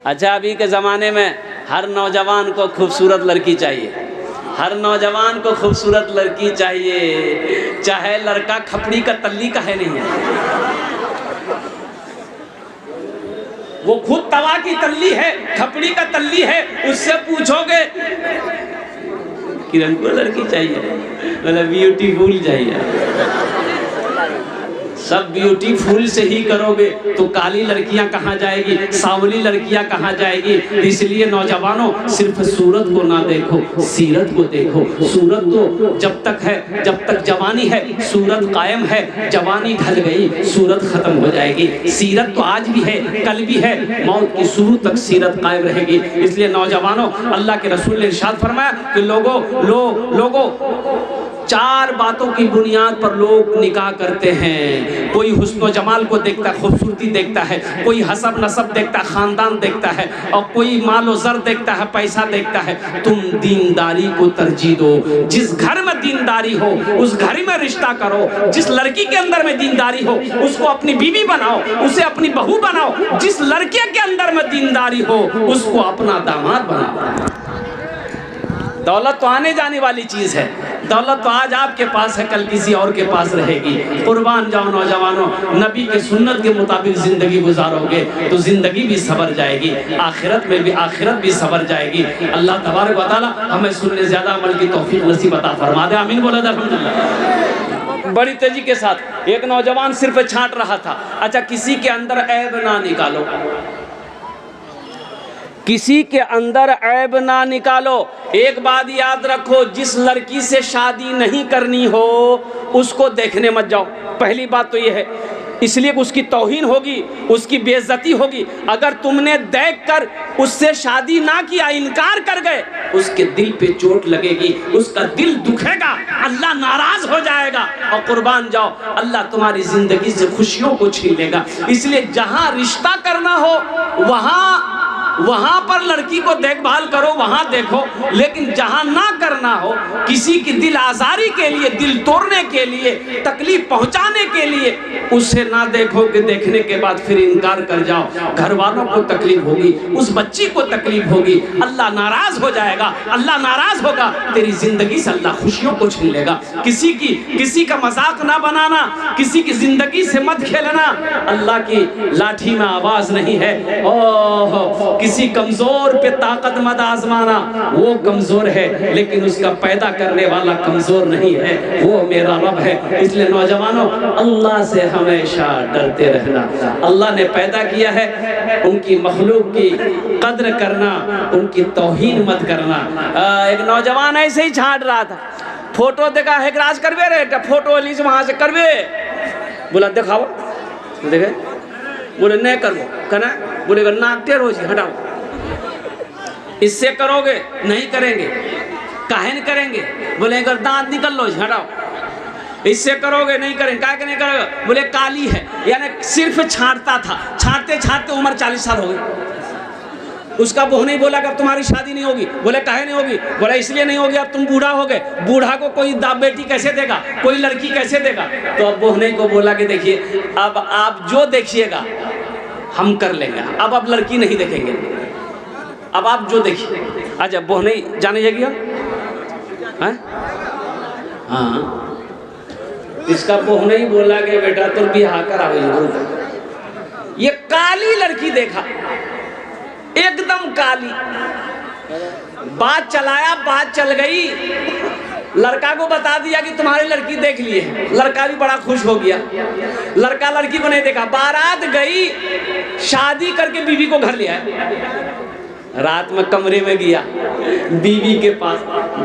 अच्छा, अभी के ज़माने में हर नौजवान को खूबसूरत लड़की चाहिए, हर नौजवान को खूबसूरत लड़की चाहिए, चाहे लड़का खपड़ी का तल्ली का है नहीं है, वो खुद तवा की तल्ली है, खपड़ी का तल्ली है, उससे पूछोगे किरण को लड़की चाहिए, मतलब ब्यूटीफुल चाहिए। सब ब्यूटीफुल से ही करोगे तो काली लड़कियां कहाँ जाएगी, सांवली लड़कियां कहाँ जाएगी। इसलिए नौजवानों सिर्फ सूरत को ना देखो, सीरत को देखो। सूरत तो जब तक है, जब तक जवानी है सूरत कायम है, जवानी ढल गई सूरत खत्म हो जाएगी। सीरत तो आज भी है, कल भी है, मौत की शुरू तक सीरत कायम रहेगी। इसलिए नौजवानों, अल्लाह के रसूल ने इरशाद फरमाया कि लोगों चार बातों की बुनियाद पर लोग निकाह करते हैं। कोई हुस्न जमाल को देखता है, खूबसूरती देखता है, कोई हसब नसब देखता है, खानदान देखता है, और कोई मालो ज़र देखता है, पैसा देखता है। तुम दीनदारी को तरजीह दो। जिस घर में दीनदारी हो उस घर में रिश्ता करो। जिस लड़की के अंदर में दीनदारी हो उसको अपनी बीवी बनाओ, उसे अपनी बहू बनाओ। जिस लड़के के अंदर में दीनदारी हो उसको अपना दामाद बनाओ। दौलत तो आने जाने वाली चीज़ है, दौलत तो आज आपके पास है, कल किसी और के पास रहेगी। कुर्बान जाओ नौजवानों, नबी के सुन्नत के मुताबिक ज़िंदगी गुजारोगे तो ज़िंदगी भी सवर जाएगी, आखिरत में भी, आखिरत भी सवर जाएगी। अल्लाह तबारक व तआला हमें सुनने ज़्यादा अमल की तौफीक नसीब अता फरमा दे। आमीन बोला अल्हम्दुलिल्लाह। बड़ी तेजी के साथ एक नौजवान सिर्फ छांट रहा था। अच्छा, किसी के अंदर ऐब ना निकालो, किसी के अंदर ऐब ना निकालो। एक बात याद रखो, जिस लड़की से शादी नहीं करनी हो उसको देखने मत जाओ। पहली बात तो ये है, इसलिए उसकी तौहीन होगी, उसकी बेइज्जती होगी। अगर तुमने देखकर उससे शादी ना किया, इनकार कर गए, उसके दिल पे चोट लगेगी, उसका दिल दुखेगा, अल्लाह नाराज हो जाएगा, और कुर्बान जाओ अल्लाह तुम्हारी जिंदगी से खुशियों को छीन लेगा। इसलिए जहां रिश्ता करना हो वहां पर लड़की को देखभाल करो, वहां देखो। लेकिन जहां ना करना हो, किसी की दिल आजारी के लिए, दिल तोड़ने के लिए, तकलीफ पहुंचाने के लिए, उसे ना देखो कि देखने के बाद फिर इनकार कर जाओ। घर वालों को तकलीफ होगी, उस बच्ची को तकलीफ होगी, अल्लाह नाराज हो जाएगा, अल्लाह नाराज होगा, तेरी जिंदगी से अल्लाह खुशियों को छीन लेगा। किसी का मजाक ना बनाना, किसी की जिंदगी से मत खेलना। अल्लाह की लाठी में आवाज नहीं है। ओह, किसी कमजोर पे ताकत मत आजमाना, वो कमजोर है लेकिन उसका पैदा करने वाला कमजोर नहीं है, वो मेरा रब है। इसलिए नौजवानों, अल्लाह से हमेशा डरते रहना। अल्लाह ने पैदा किया है, उनकी मखलूक की कद्र करना, उनकी तौहीन मत करना। एक नौजवान ऐसे ही छाट रहा था, फोटो देखा है, राज करवे रे फोटो लीज वहां से करवे, बोला दिखाओ, देखे, बोले नहीं करवो, कहना बोलेगा नाक टेढ़ हो जी, हटाओ। इससे करोगे नहीं करेंगे, काहे नहीं करेंगे, बोले दांत निकल लो, हटाओ। इससे करोगे नहीं करेंगे, काहे नहीं करोगे, बोले काली है। यानी सिर्फ छांटता था, छांटते छांटते उम्र 40 साल हो गई। उसका बहू नहीं बोला कि अब तुम्हारी शादी नहीं होगी, बोले काहे नहीं होगी, बोला इसलिए नहीं होगी अब तुम बूढ़ा हो गए। बूढ़ा को कोई बेटी कैसे देगा, कोई लड़की कैसे देगा। तो अब बहू को बोला कि देखिए अब आप जो देखिएगा हम कर लेंगे, अब आप लड़की नहीं देखेंगे, अब आप जो देखिए। अच्छा, वो नहीं जाने जाएगी हाँ, इसका वो नहीं बोला कि बेटा तुम भी हाकर आवे। ये काली लड़की देखा, एकदम काली, बात चलाया, बात चल गई, लड़का को बता दिया कि तुम्हारी लड़की देख ली है। लड़का भी बड़ा खुश हो गया, लड़का लड़की को नहीं देखा, बारात गई, शादी करके बीवी को घर ले आया। रात में कमरे में गया बीवी के पास,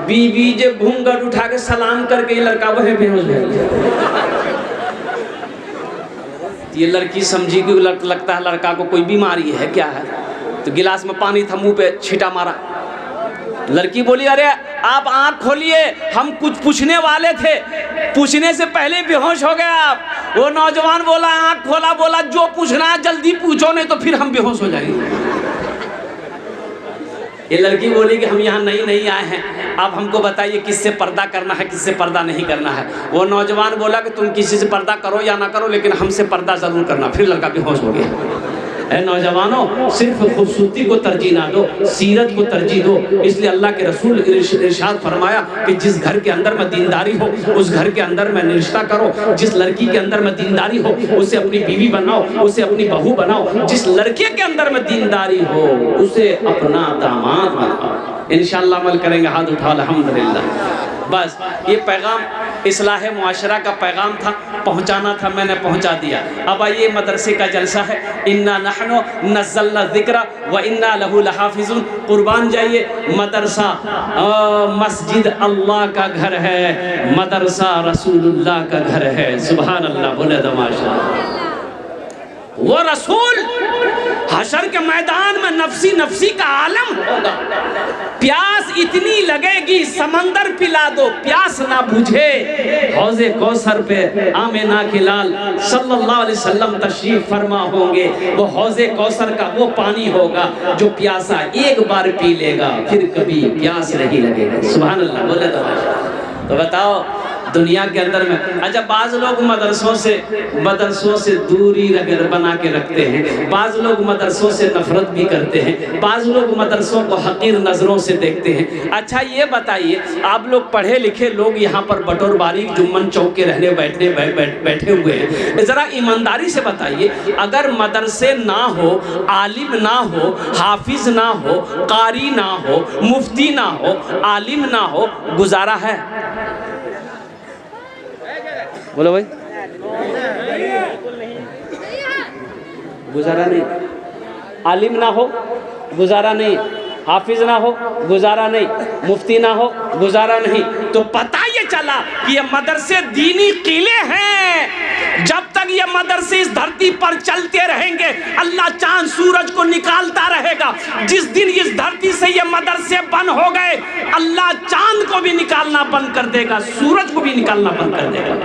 बीवी जो घूंघट उठा के सलाम करके लड़का वह बेहोश हो गया। ये लड़की समझी कि लगता है लड़का को कोई बीमारी है, क्या है, तो गिलास में पानी था, मुंह पे छींटा मारा। लड़की बोली अरे आप आंख खोलिए, हम कुछ पूछने वाले थे, पूछने से पहले बेहोश हो गए आप। वो नौजवान बोला आंख खोला, बोला जो पूछना है जल्दी पूछो, नहीं तो फिर हम बेहोश हो जाएंगे। ये लड़की बोली कि हम यहाँ नहीं आए हैं, आप हमको बताइए किससे पर्दा करना है, किससे पर्दा नहीं करना है। वो नौजवान बोला कि तुम किसी से पर्दा करो या ना करो, लेकिन हमसे पर्दा जरूर करना। फिर लड़का बेहोश हो गया। ऐ नौजवानों, सिर्फ खूबसूरती को तरजीह ना दो, सीरत को तरजीह दो। इसलिए अल्लाह के रसूल इरशाद फरमाया कि जिस घर के अंदर में दीनदारी हो उस घर के अंदर में रिश्ता करो। जिस लड़की के अंदर में दीनदारी हो उसे अपनी बीवी बनाओ, उसे अपनी बहू बनाओ। जिस लड़के के अंदर में दीनदारी हो उसे अपना दामाद बनाओ। इंशाअल्लाह अमल करेंगे। हाथ उठा अल्हम्दुलिल्लाह। बस ये पैगाम इस्लाह मुआशरा का पैगाम था, पहुँचाना था, मैंने पहुँचा दिया। अब आइए मदरसे का जलसा है। इन्ना नहनु नज़्ज़लना ज़िक्रा व इन्ना लहू लहाफ़िज़ून। कुर्बान जाइए, मदरसा मस्जिद अल्लाह का घर है, मदरसा रसूलुल्लाह का घर है। सुभान अल्लाह, बोले तमाशा। वो रसूल हशर के मैदान में नफसी नफसी का आलम होगा। प्यास इतनी लगेगी समंदर पिला दो, प्यास ना बुझे। हौज़े कौसर पे आमिना के लाल सल्लल्लाहु अलैहि वसल्लम तशरीफ फरमा होंगे। वो हौज़े कौसर का वो पानी होगा जो प्यासा एक बार पी लेगा फिर कभी प्यास नहीं लगेगा। सुभान अल्लाह, बोले तो बताओ दुनिया के अंदर में। अच्छा, बाज़ लोग मदरसों से दूरी बना के रखते हैं, बाज़ लोग मदरसों से नफरत भी करते हैं, बाज़ लोग मदरसों को हकीर नज़रों से देखते हैं। अच्छा ये बताइए, आप लोग पढ़े लिखे लोग यहाँ पर बटोर बारीक जुम्मन चौक के रहने बैठे हुए हैं, ज़रा ईमानदारी से बताइए, अगर मदरसे ना हो, आलिम ना हो, हाफिज़ ना हो, कारी ना हो, मुफ्ती ना हो, आलिम ना हो, गुजारा है? बोलो भाई, गुजारा नहीं। आलिम ना हो गुजारा नहीं, हाफिज ना हो गुजारा नहीं, मुफ्ती ना हो गुजारा नहीं। तो पता ये चला कि ये मदरसे दीनी किले हैं। जब तक ये मदरसे इस धरती पर चलते रहेंगे अल्लाह चांद सूरज को निकालता रहेगा। जिस दिन इस धरती से ये मदरसे बंद हो गए अल्लाह चांद को भी निकालना बंद कर देगा, सूरज को भी निकालना बंद कर देगा।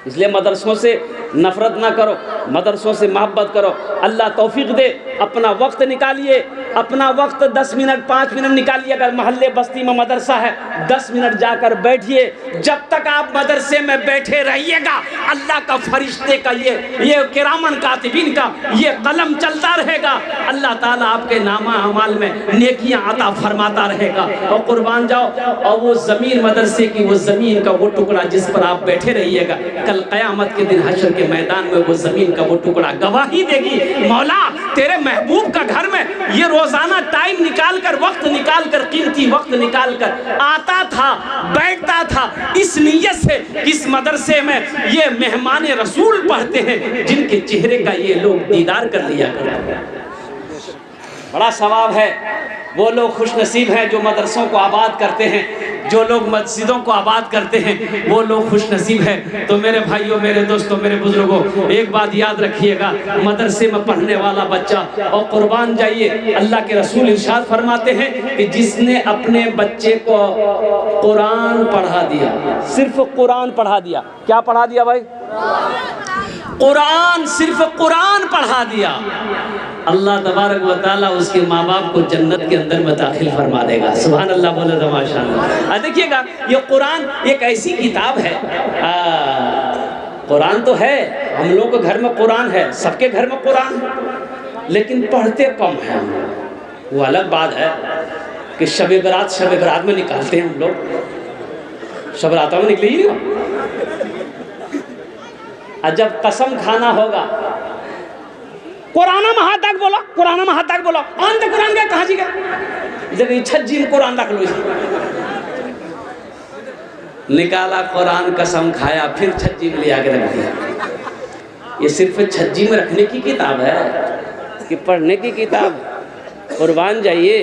इसलिए मदरसों से नफ़रत ना करो, मदरसों से मोहब्बत करो। अल्लाह तौफीक दे, अपना वक्त निकालिए, अपना वक्त 10 मिनट 5 मिनट निकालिए। अगर मोहल्ले बस्ती में मदरसा है 10 मिनट जाकर बैठिए। जब तक आप मदरसे में बैठे रहिएगा अल्लाह का फरिश्ते का ये किरामन कातिबीन का ये कलम चलता रहेगा। अल्लाह ताला आपके नामा अमाल में नेकियां अता फरमाता रहेगा। और कुर्बान जाओ, और वो ज़मीन मदरसे की वो ज़मीन का वो टुकड़ा जिस पर आप बैठे रहिएगा, कल क़यामत के दिन हश्र के मैदान में वो ज़मीन का वो टुकड़ा गवाही देगी, मौला तेरे महबूब का घर में ये रोज़ाना टाइम निकाल कर, वक्त निकाल कर, कीमती वक्त निकाल कर आता था, बैठता था इस नीयत से इस मदरसे में ये मेहमान रसूल पढ़ते हैं जिनके चेहरे का ये लोग दीदार कर लिया करते हैं। बड़ा सवाब है। वो लोग खुश नसीब हैं जो मदरसों को आबाद करते हैं, जो लोग मस्जिदों को आबाद करते हैं, वो लोग खुश नसीब हैं। तो मेरे भाइयों, मेरे दोस्तों, मेरे बुजुर्गों, एक बात याद रखिएगा, मदरसे में पढ़ने वाला बच्चा, और कुर्बान जाइए, अल्लाह के रसूल इरशाद फरमाते हैं कि जिसने अपने बच्चे को कुरान पढ़ा दिया, सिर्फ कुरान पढ़ा दिया। क्या पढ़ा दिया भाई? कुरान, सिर्फ कुरान पढ़ा दिया, अल्लाह तबारक व तआला उसके माँ बाप को जन्नत के अंदर में दाखिल फरमा देगा। सुभान अल्लाह, बोले तो माशाअल्लाह। देखिएगा, ये कुरान एक ऐसी किताब है, कुरान तो है, हम लोग के घर में कुरान है, सबके घर में कुरान है, लेकिन पढ़ते कम हैं। वो अलग बात है कि शब बरात में निकालते हैं हम लोग, शब बरात में निकले ही नहीं। जब कसम खाना होगा, कुरान में हाथ तक बोलो, कुरान में हाथ तक बोलो, अंत कुरान का कहाँ जी का जब छज्जी में कुरान रख लो, निकाला कुरान, कसम खाया, फिर छज्जी में ले आके रख दिया। ये सिर्फ छज्जी में रखने की किताब है कि पढ़ने की किताब? कुर्बान जाइए,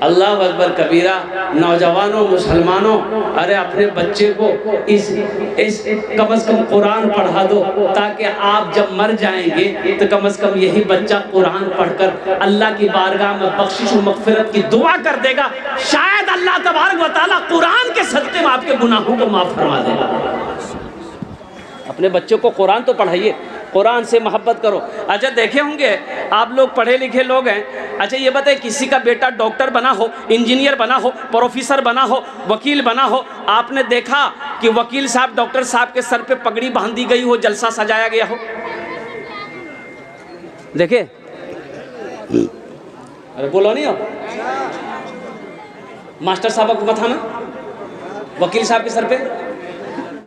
अल्लाह अकबर कबीरा। नौजवानों, मुसलमानों, अरे अपने बच्चे को इस कम से कम कुरान पढ़ा दो, ताकि आप जब मर जाएंगे तो कम से कम यही बच्चा कुरान पढ़कर अल्लाह की बारगाह में बख्शिश और मग़फ़िरत की दुआ कर देगा। शायद अल्लाह तबारक व तआला कुरान के सदक़े में आपके गुनाहों को माफ़ फरमा देगा। अपने बच्चों को कुरान तो पढ़ाइए, कुरान से मोहब्बत करो। अच्छा, देखे होंगे आप लोग पढ़े लिखे लोग हैं। अच्छा ये बताइए, किसी का बेटा डॉक्टर बना हो, इंजीनियर बना हो, प्रोफेसर बना हो, वकील बना हो, आपने देखा कि वकील साहब, डॉक्टर साहब के सर पे पगड़ी बांध दी गई हो, जलसा सजाया गया हो? देखे, अरे बोलो नहीं हो, मास्टर साहब के माथा में, वकील साहब के सर पे